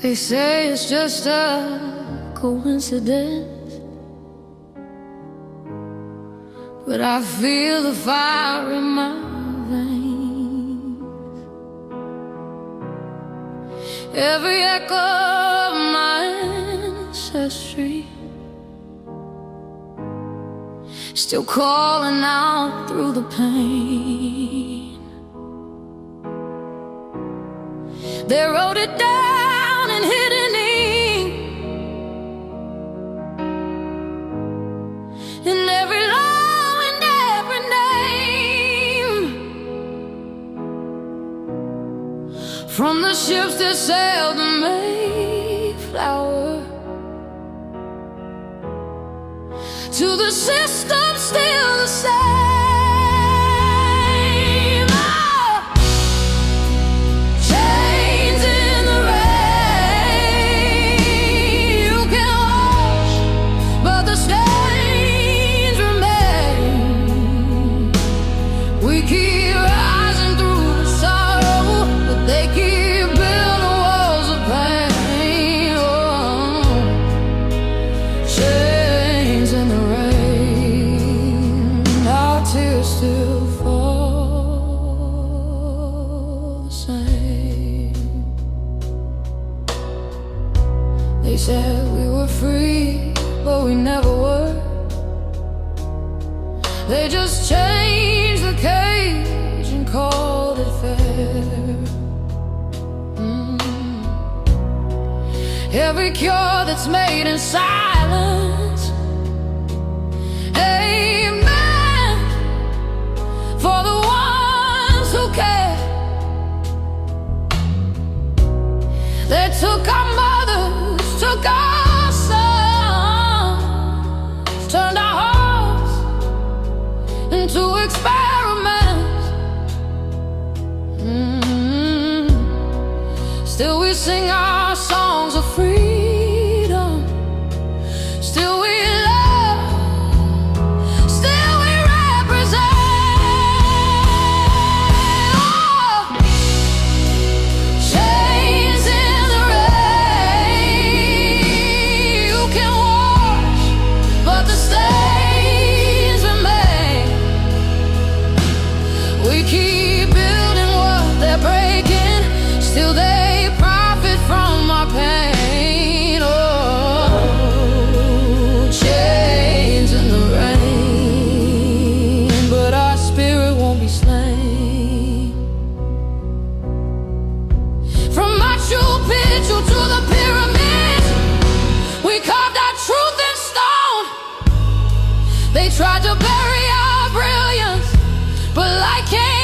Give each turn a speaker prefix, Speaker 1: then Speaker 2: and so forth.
Speaker 1: They say it's just a coincidence, but I feel the fire in my veins. Every echo of my ancestry still calling out through the pain. They wrote it down in hidden ink, in every law and every name. From the ships that sailed the Mayflower to the system still the same. Still fall the same. They said we were free, but we never were. They just changed the cage and called it fair. Every cure that's made in silence, amen, for the ones who care. They took our mothers, took our sons, turned our hearts into experiments. Still we sing our songs of freedom. Still we love, still we represent. We keep building what they're breaking. Still they profit from our pain. Oh, chains in the rain, but our spirit won't be slain. From Machu Picchu to the pyramids, we carved our truth in stone. They tried to bury our brilliance, but light came